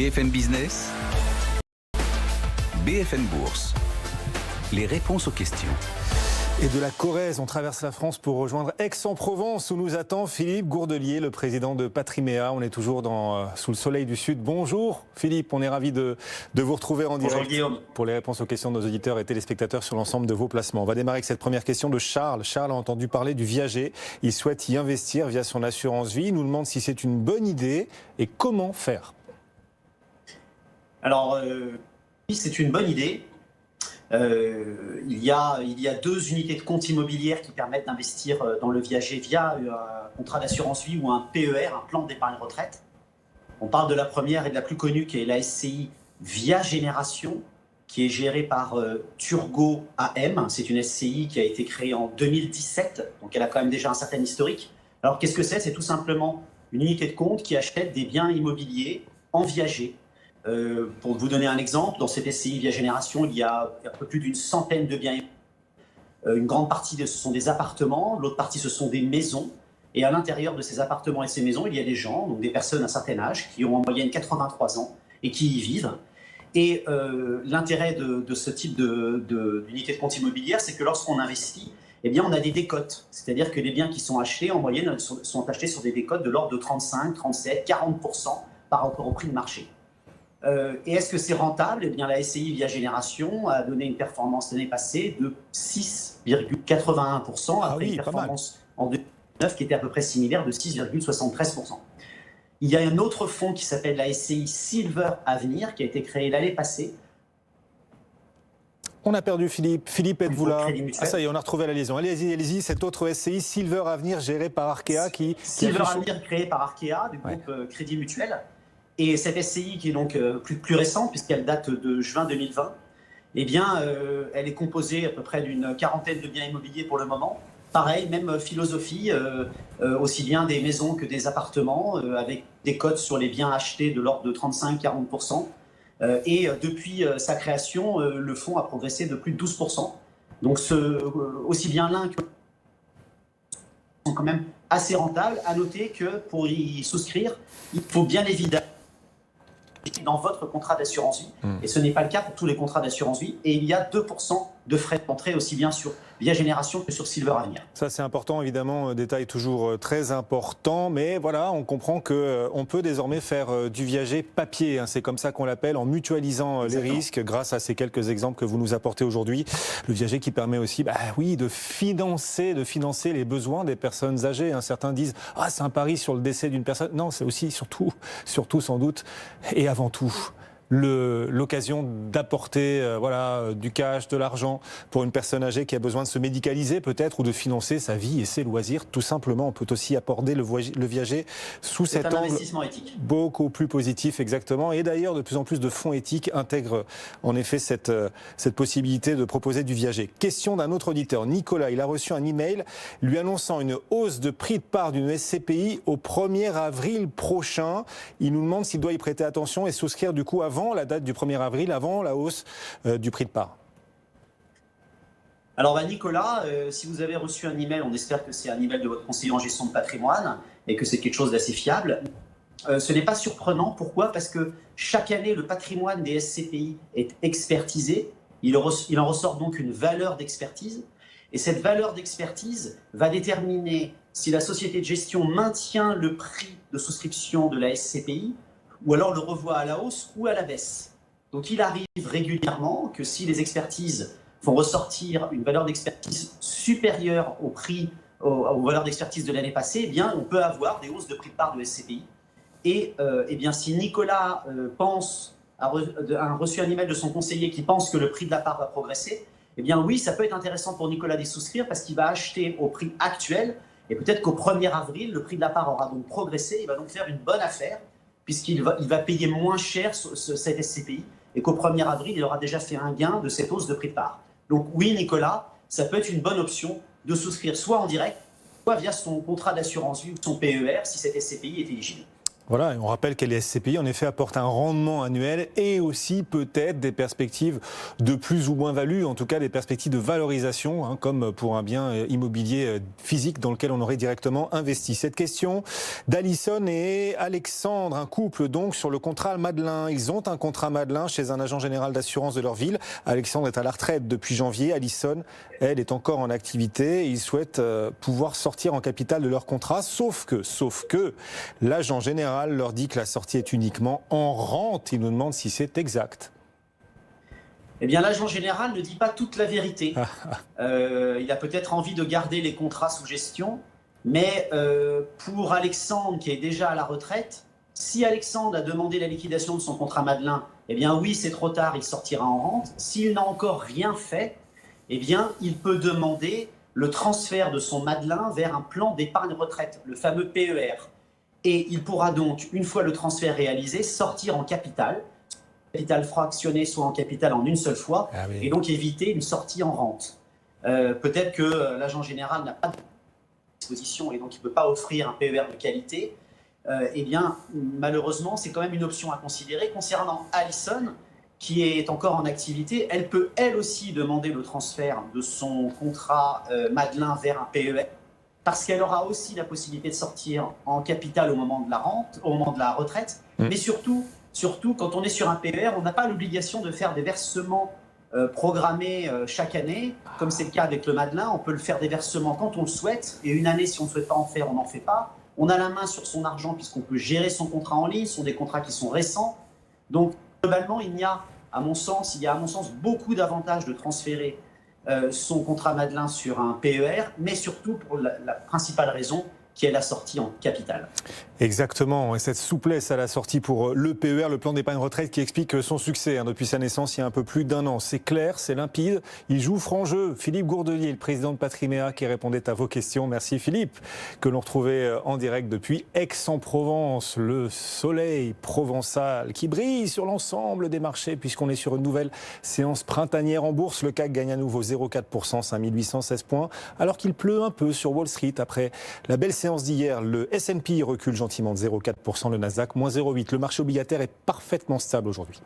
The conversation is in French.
BFM Business, BFM Bourse. Les réponses aux questions. Et de la Corrèze, on traverse la France pour rejoindre Aix-en-Provence où nous attend Philippe Gourdelier, le président de Patriméa. On est toujours sous le soleil du Sud. Bonjour Philippe, on est ravi de vous retrouver en direct pour les réponses aux questions de nos auditeurs et téléspectateurs sur l'ensemble de vos placements. On va démarrer avec cette première question de Charles. Charles a entendu parler du viager. Il souhaite y investir via son assurance vie. Il nous demande si c'est une bonne idée et comment faire. Alors, oui, c'est une bonne idée. Il y a deux unités de compte immobilières qui permettent d'investir dans le viager via un contrat d'assurance vie ou un PER, un plan d'épargne retraite. On parle de la première et de la plus connue qui est la SCI Via Génération, qui est gérée par Turgot AM. C'est une SCI qui a été créée en 2017, donc elle a quand même déjà un certain historique. Alors qu'est-ce que c'est ? C'est tout simplement une unité de compte qui achète des biens immobiliers en viager. Pour vous donner un exemple, dans cette SCI Via Génération, il y a un peu plus d'une centaine de biens. Une grande partie, ce sont des appartements, l'autre partie, ce sont des maisons. Et à l'intérieur de ces appartements et ces maisons, il y a des gens, donc des personnes à un certain âge, qui ont en moyenne 83 ans et qui y vivent. Et l'intérêt de ce type d'unité de compte immobilière, c'est que lorsqu'on investit, eh bien, on a des décotes. C'est-à-dire que les biens qui sont achetés, en moyenne, sont achetés sur des décotes de l'ordre de 35, 37, 40% par rapport au prix de marché. Et est-ce que c'est rentable ? Eh bien, la SCI Via Génération a donné une performance l'année passée de 6,81%, après une performance en 2009 qui était à peu près similaire de 6,73%. Il y a un autre fonds qui s'appelle la SCI Silver Avenir, qui a été créé l'année passée. On a perdu Philippe. Philippe, êtes-vous là ? Ah, ça y est, on a retrouvé la liaison. Allez-y. Cette autre SCI Silver Avenir gérée par Arkea Silver Avenir créée par Arkea, du groupe Crédit Mutuel. Et cette SCI, qui est donc plus récente, puisqu'elle date de juin 2020, eh bien, elle est composée à peu près d'une quarantaine de biens immobiliers pour le moment. Pareil, même philosophie, aussi bien des maisons que des appartements, avec des cotes sur les biens achetés de l'ordre de 35-40%. Et depuis sa création, le fonds a progressé de plus de 12%. Donc, aussi bien l'un que l'autre sont quand même assez rentables. À noter que pour y souscrire, il faut bien évidemment dans votre contrat d'assurance vie, et ce n'est pas le cas pour tous les contrats d'assurance vie, et il y a 2% de frais d'entrée aussi bien sur Via Génération que sur Silver Avenir. Ça c'est important évidemment, détail toujours très important, mais voilà, on comprend qu'on peut désormais faire du viager papier, c'est comme ça qu'on l'appelle, en mutualisant les risques grâce à ces quelques exemples que vous nous apportez aujourd'hui. Le viager qui permet aussi de financer les besoins des personnes âgées. Certains disent « Ah, c'est un pari sur le décès d'une personne ». Non, c'est aussi, surtout sans doute, et avant tout, l'occasion d'apporter du cash, de l'argent pour une personne âgée qui a besoin de se médicaliser peut-être ou de financer sa vie et ses loisirs. Tout simplement, on peut aussi aborder le viager sous cet angle investissement éthique. Beaucoup plus positif, exactement. Et d'ailleurs, de plus en plus de fonds éthiques intègrent en effet cette possibilité de proposer du viager. Question d'un autre auditeur, Nicolas. Il a reçu un email lui annonçant une hausse de prix de part d'une SCPI au 1er avril prochain. Il nous demande s'il doit y prêter attention et souscrire du coup avant la date du 1er avril, avant la hausse du prix de part. Alors Nicolas, si vous avez reçu un email, on espère que c'est un email de votre conseiller en gestion de patrimoine et que c'est quelque chose d'assez fiable. Ce n'est pas surprenant. Pourquoi ? Parce que chaque année, le patrimoine des SCPI est expertisé. Il en ressort donc une valeur d'expertise. Et cette valeur d'expertise va déterminer si la société de gestion maintient le prix de souscription de la SCPI ou alors le revoit à la hausse ou à la baisse. Donc il arrive régulièrement que si les expertises font ressortir une valeur d'expertise supérieure au prix, aux valeurs d'expertise de l'année passée, eh bien on peut avoir des hausses de prix de part de SCPI. Et eh bien si Nicolas a reçu un email de son conseiller qui pense que le prix de la part va progresser, eh bien oui, ça peut être intéressant pour Nicolas d'y souscrire parce qu'il va acheter au prix actuel et peut-être qu'au 1er avril, le prix de la part aura donc progressé, il va donc faire une bonne affaire puisqu'il va payer moins cher cette SCPI et qu'au 1er avril, il aura déjà fait un gain de cette hausse de prix de part. Donc oui, Nicolas, ça peut être une bonne option de souscrire soit en direct, soit via son contrat d'assurance vie ou son PER si cette SCPI est éligible. Voilà, et on rappelle que les SCPI en effet apportent un rendement annuel et aussi peut-être des perspectives de plus ou moins value, en tout cas des perspectives de valorisation, hein, comme pour un bien immobilier physique dans lequel on aurait directement investi. Cette question d'Alison et Alexandre, un couple donc sur le contrat Madelin. Ils ont un contrat Madelin chez un agent général d'assurance de leur ville. Alexandre est à la retraite depuis janvier. Alison, elle, est encore en activité. Ils souhaitent pouvoir sortir en capital de leur contrat, sauf que l'agent général leur dit que la sortie est uniquement en rente. Il nous demande si c'est exact. Eh bien, l'agent général ne dit pas toute la vérité. Il a peut-être envie de garder les contrats sous gestion, mais pour Alexandre, qui est déjà à la retraite, si Alexandre a demandé la liquidation de son contrat Madelin, eh bien oui, c'est trop tard, il sortira en rente. S'il n'a encore rien fait, eh bien, il peut demander le transfert de son Madelin vers un plan d'épargne retraite, le fameux PER. Et il pourra donc, une fois le transfert réalisé, sortir en capital fractionné, soit en capital en une seule fois, et donc éviter une sortie en rente. Peut-être que l'agent général n'a pas de disposition et donc il ne peut pas offrir un PER de qualité. Eh bien, malheureusement, c'est quand même une option à considérer. Concernant Alison, qui est encore en activité, elle peut elle aussi demander le transfert de son contrat Madelin vers un PER, parce qu'elle aura aussi la possibilité de sortir en capital au moment de la rente, au moment de la retraite. Mais surtout, quand on est sur un PER, on n'a pas l'obligation de faire des versements programmés chaque année, comme c'est le cas avec le Madelin. On peut le faire des versements quand on le souhaite, et une année, si on ne souhaite pas en faire, on n'en fait pas. On a la main sur son argent puisqu'on peut gérer son contrat en ligne. Ce sont des contrats qui sont récents. Donc, globalement, il y a, à mon sens, beaucoup d'avantages de transférer son contrat Madelin sur un PER, mais surtout pour la principale raison qui est la sortie en capital. Exactement, et cette souplesse à la sortie pour le PER, le plan d'épargne retraite, qui explique son succès depuis sa naissance il y a un peu plus d'1 an. C'est clair, c'est limpide, il joue franc jeu. Philippe Gourdelier, le président de Patriméa, qui répondait à vos questions. Merci Philippe, que l'on retrouvait en direct depuis Aix-en-Provence. Le soleil provençal qui brille sur l'ensemble des marchés, puisqu'on est sur une nouvelle séance printanière en bourse. Le CAC gagne à nouveau 0,4%, 5816 points, alors qu'il pleut un peu sur Wall Street après la belle séance d'hier. Le S&P recule gentiment de 0,4%, le Nasdaq moins 0,8%. Le marché obligataire est parfaitement stable aujourd'hui.